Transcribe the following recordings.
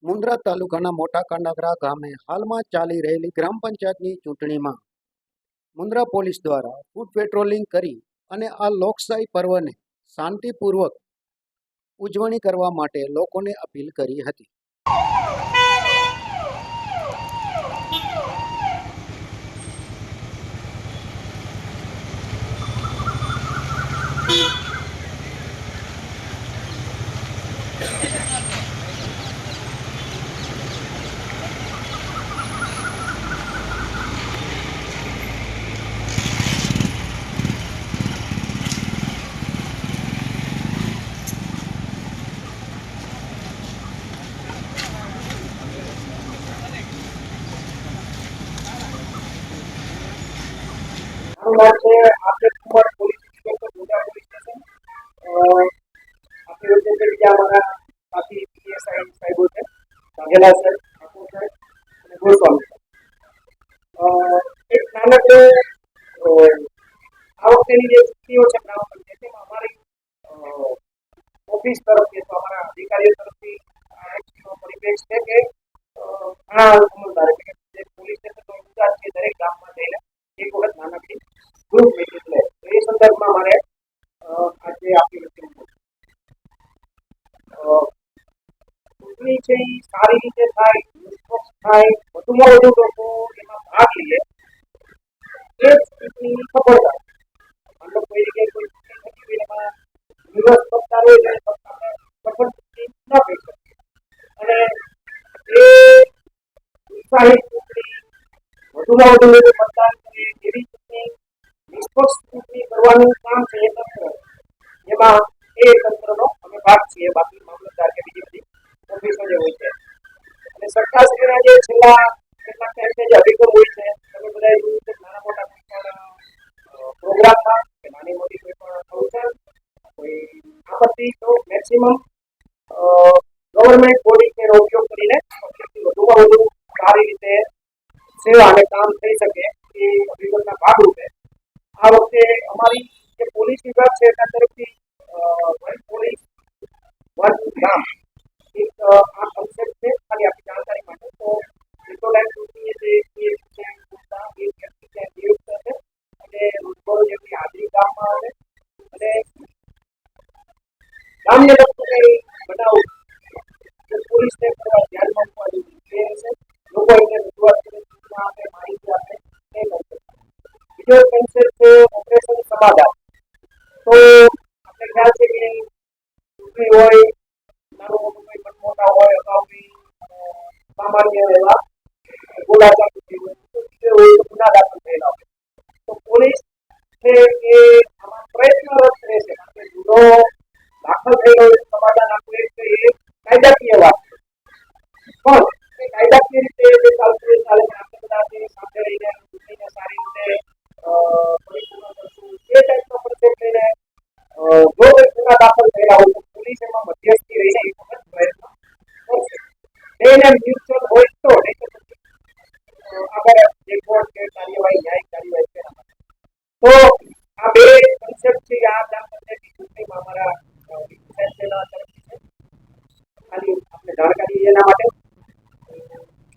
મુન્દ્રા તાલુકાના મોટા કાંડાગરા ગામે હાલમાં ચાલી રહેલી ગ્રામ પંચાયતની ચૂંટણીમાં મુન્દ્રા પોલીસ દ્વારા ફૂટ પેટ્રોલિંગ કરી અને આ લોકશાહી પર્વને શાંતિપૂર્વક ઉજવણી કરવા માટે લોકોને અપીલ કરી હતી. आपके Kumar police inspector Mundra police station आपके वजह से भी हमारा काफी पीएसआई साहिब होते हैं वाघेला सर ठाकुर सर અને ગોસ્વામી એક નાનક આ વખતેની જે ચૂંટણીઓ છે ગ્રામ પંચાયતમાં અમારી ઓફિસ તરફથી તો અમારા અધિકારીઓ તરફથી પરિવેશ છે કે ઘણા અમલદાર એટલે કે પોલીસ સ્ટેશનનો ઇન્ચાર્જ છે દરેક ગામમાં જઈને એક વખત નાનકડી ગ્રુપ મીટિંગ લે તો એ સંદર્ભમાં મારે આજે આપી હતી ચૂંટણી છે એ સારી રીતે થાય નિષ્પક્ષ થાય વધુમાં વધુ લોકો એમાં ભાગ લે એ જ ચૂંટણીની સફળતા. માનો કોઈ જગ્યાએ કોઈ ચૂંટણી થતી હોય એમાં નિરસ પક્ષકાર હોય ત્યારે આપણે સફળ ચૂંટણી ના કહી શકીએ અને એ ઉત્સાહિત ચૂંટણી વધુમાં વધુ લોકો મતદાન કરે એવી ચૂંટણી નિષ્પક્ષ ચૂંટણી કરવાનું કામ છે એ તંત્ર એમાં એ તંત્રનો અમે ભાગ છીએ. બાકી મામલતદાર કે બીજી બધી ઓફિસો જે હોય છે અને સરકારશ્રીના જે છેલ્લા કેટલાક ટાઈમથી જે અભિગમ હોય છે તમે બધા જોયું છે નાના મોટા કોઈ પણ પ્રોગ્રામમાં કે નાની મોટી કોઈ પણ ફંક્શન કોઈ આપત્તિ તો મેક્સિમમ ગવર્મેન્ટ બોડી કે ઉપયોગ કરીને પબ્લિકની વધુમાં વધુ સારી રીતે સેવા અને કામ થઈ શકે એ અભિગમના ભાગરૂપે આ વખતે અમારી જે પોલીસ વિભાગ છે એના તરફથી વન પોલીસ વન ગામ એક આ કન્સેપ્ટ છે ખાલી આપણી જાણકારી માટે. તો એટલો ટાઈમ ચૂંટણીએ જે એ વ્યક્તિ ત્યાં નિયુક્ત થશે અને રોજબરોજ એમની હાજરી ગામમાં આવે અને ગામને લગતું કંઈ બનાવ પોલીસને ધ્યાનમાં મૂકવા જેવું છે લોકો એમને રજૂઆત કરે સૂચના આપે માહિતી આપે એ કરશે. બીજો કન્સેપ્ટ છે ઓપરેશન સમાધાન. તો આપણે ખ્યાલ છે કે ચૂંટણી હોય નાનું મોટું કોઈ પણ મોટા હોય અગાઉની સામાન્ય એવા ગુના ગુના દાખલ થયેલા હોય તો પોલીસ છે એ આમાં પ્રયત્નરત રહેશે કારણ કે ગુનો દાખલ થયેલો સમાધાન આપવું એ કાયદાકીય વાત છે પણ એ કાયદાકીય રીતે જે ચાલતું એ ચાલે આપણે બધા સાથે રહીને ચૂંટણીને સારી રીતે પરિપૂર્ણ કરશું એ ટાઈપનો કન્સેપ્ટ લઈને જો કોઈ ગુના દાખલ થયેલા હોય તો પોલીસ એમાં મધ્યસ્થી રહીને એક વખત પ્રયત્ન કરશે. એને મ્યુચ્યુઅલ હોય તો નહીં તો પછી આગળ જે કોર્ટ કે કાર્યવાહી ન્યાયિક કાર્યવાહી છે એના માટે. તો આ બે કન્સેપ્ટ છે આ ગ્રામ પંચાયતની ચૂંટણીમાં અમારા તરફથી છે. ખાલી આપણે જાણકારી એના માટે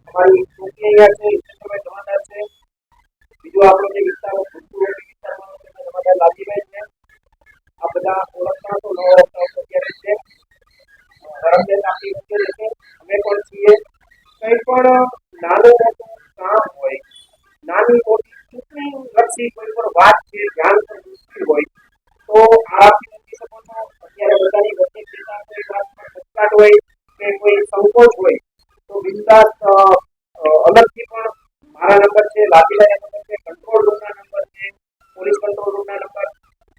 અમારી ચૂંટણી અહીંયા છે ઇન્સ્પેક્ટર જમાદાર છે. બીજો આપણો જે વિસ્તાર વિસ્તારમાં જમાદાર લાલજીભાઈ છે. આ બધા ઓળખતા તો ન ઓળખતા અત્યારે છે. ધરમદેવ આપણી વચ્ચે છે અમે પણ છીએ. કંઈ પણ નાનું મોટું કામ હોય નાની મોટી ચૂંટણી લક્ષી કોઈ પણ વાત છે ધ્યાન પર દોરવી હોય તો આરામથી મૂકી શકો છો. અત્યારે બધાની વચ્ચે ચિંતા કોઈ વાતમાં ખચકાટ હોય કે કોઈ સંકોચ હોય તો બિંદાસ અલગથી પણ મારા નંબર છે લાભીલાના નંબર છે કંટ્રોલ રૂમના નંબર છે પોલીસ કંટ્રોલ રૂમના નંબર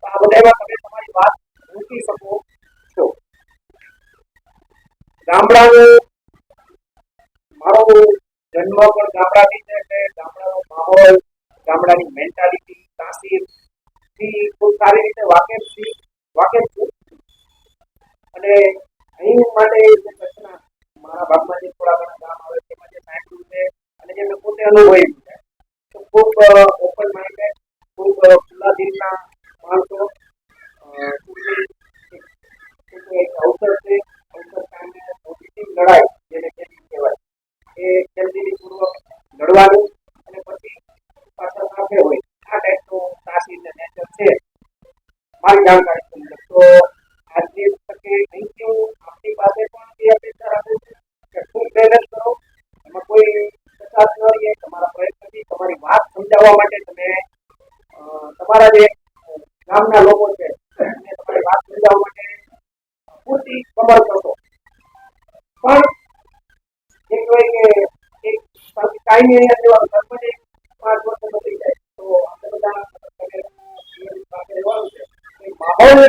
તો આ બધામાં તમે તમારી વાત મૂકી શકો છો. ગામડાનું મારો જન્મ પણ ગામડાથી છે એટલે ગામડાનો માહોલ ગામડાની મેન્ટાલિટી તાસીર થી ખૂબ સારી રીતે વાકેફ છું અને અહીં માટે જે કચ્છના મારા ભાગમાં જે થોડા ઘણા ગામ આવે તેમાં જે સાંભળ્યું છે અને જે મેં પોતે અનુભવ્યું છે તો ખૂબ ઓપન માઇન્ડેડ ખૂબ ખુલ્લા દિલના માણસો એક અવસર છે અવસર કારણે પોઝિટિવ લડાઈ જેને કહેવાય જાણકારી મળે. તો આજની તકે થેન્ક યુ. આપની પાસે પણ એ અપેક્ષા રાખું છું કે ખૂબ મહેનત કરો, એમાં કોઈ કચાશ ન રહે. તમારા પ્રયત્નથી તમારી વાત સમજાવવા માટે તમે તમારા જે ગામના લોકો છે એને તમારી વાત સમજાવવા માટે પૂરતી કમર કસો. પણ એક હોય કે એક કાયમી અહીંયા જેવા સરપંચ 5 વર્ષે બદલી જાય તો આપણે બધા રહેવાનું છે. માહોલ